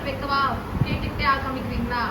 பார்த்து வைக்கவா? கேட்டுக்கிட்டே காமிக்கிறீங்களா?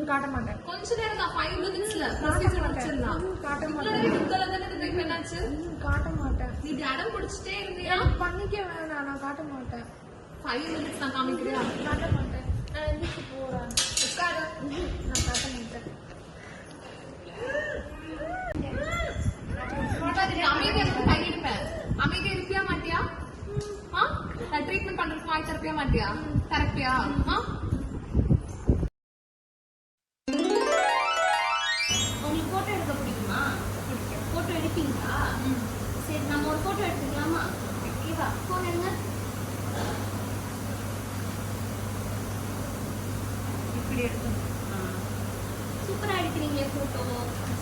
காட்ட மாட்டேன். கொஞ்ச நேரம் தான் 5 minutesல ப்ரொசீஜர் முடிச்சிடலாம். காட்ட மாட்டேன். என்னாச்சு? காட்ட மாட்டேன். நீ அடம் பிடிச்சிட்டே இருந்தியா? பண்ணிக்க வேணாம், நான் காட்ட மாட்டேன். 5 minutes நான் காமிக்கிறியா? காட்ட மாட்டேன். நான் எந்திரிச்சு போறேன். உட்காரு. நான் காட்ட மாட்டேன். அமைதியா இருப்பியா மாட்டியா? நான் ட்ரீட்மெண்ட் பண்றதுக்கு வாய் தரப்பியா மாட்டியா? தரப்பியா? உங்களுக்கு போட்டோ எடுக்க பிடிக்குமா? போட்டோ எடுப்பீங்களா? சரி, நம்ம ஒரு போட்டோ எடுத்துக்கலாமா? ஓகேவா? போன் எடுங்க. இப்படி எடுக்கணும். சூப்பரா எடுக்கிறீங்களே போட்டோ.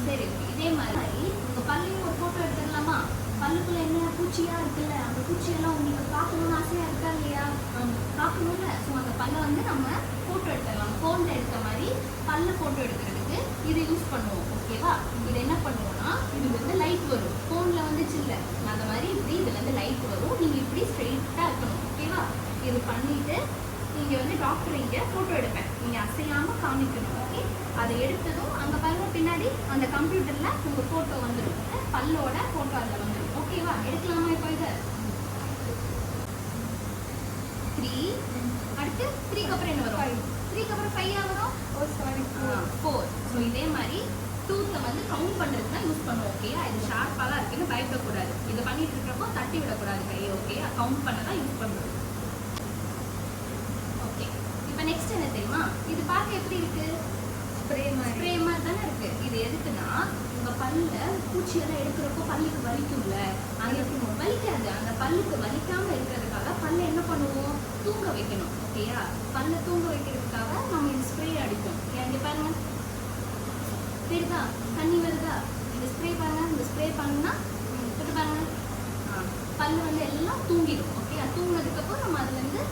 சரி, இதே மாதிரி உங்க பல்லையும் ஒரு போட்டோ எடுத்துக்கலாமா? பல்லுக்குள்ள என்ன பூச்சியா இருக்குல்ல, அந்த பூச்சியெல்லாம் உங்களுக்கு பார்க்கணும்னு ஆசையா இருக்கா இல்லையா? பார்க்கணும்ல. ஸோ அந்த பல்லை வந்து நம்ம போட்டோ எடுத்துக்கலாம். ஃபோன்ல எடுத்த மாதிரி பல்ல போட்டோ எடுக்கிறதுக்கு இதை யூஸ் பண்ணுவோம். ஓகேவா? இது என்ன பண்ணுவோம்னா, இது வந்து லைட் வரும். ஃபோன்ல வந்துச்சு இல்லை, அந்த மாதிரி இப்படி இதுல இருந்து லைட் வரும். நீங்க இப்படி ஸ்ட்ரெயிட்டா இருக்கணும். ஓகேவா? இது பண்ணிட்டு நீங்க வந்து டாக்டர் இங்க போட்டோ எடுப்பேன். நீங்க அசையாம காமிக்கணும். ஓகே? அதை எடுத்ததும் அங்க பாருங்க, பின்னாடி அந்த கம்ப்யூட்டர்ல உங்க போட்டோ வந்துடும். பல்லோட போட்டோ அதுல வந்துடும். ஓகேவா? எடுக்கலாமா? இப்போ இதை 3 அடுத்து 3க்கு அப்புறம் என்ன வரும்? 3க்கு அப்புறம் 5 வரும். 4. ஸோ இதே மாதிரி டூத்தை வந்து கவுண்ட் பண்ணுறதுக்கு தான் யூஸ் பண்ணுவோம். ஓகேயா? இது ஷார்ப்பாக இருக்குன்னு பயப்படக்கூடாது. இதை பண்ணிட்டு இருக்கிறப்போ தட்டி விடக்கூடாது கையை. ஓகே? கவுண்ட் பண்ண தான் யூஸ் பண்ணுறோம். ஓகே, இப்போ நெக்ஸ்ட் என்ன தெரியுமா? இது பார்க்க எப்படி இருக்கு? ஸ்ப்ரே மாதிரி தானே இருக்கு. இது எதுக்குன்னா, உங்க பல்ல பூச்சியெல்லாம் எடுக்கிறப்போ பல்லுக்கு வலிக்கும்ல, அதுக்கு வலிக்காது. அந்த பல்லுக்கு வலிக்காம இருக்கிறதுக்காக பல்ல என்ன பண்ணுவோம்? தூங்க வைக்கணும். ஓகேயா? பல்ல தூங்க வைக்கிறதுக்காக நம்ம இது ஸ்ப்ரே அடிப்போம். இங்க பாருங்க, தெரியுதா? தண்ணி வருதா? இந்த ஸ்ப்ரே பாருங்க. இந்த ஸ்ப்ரே பண்ணா பாருங்க, பல்லு வந்து எல்லாம் தூங்கிடும். ஓகே? தூங்கினதுக்கு அப்புறம் நம்ம அதுல இருந்து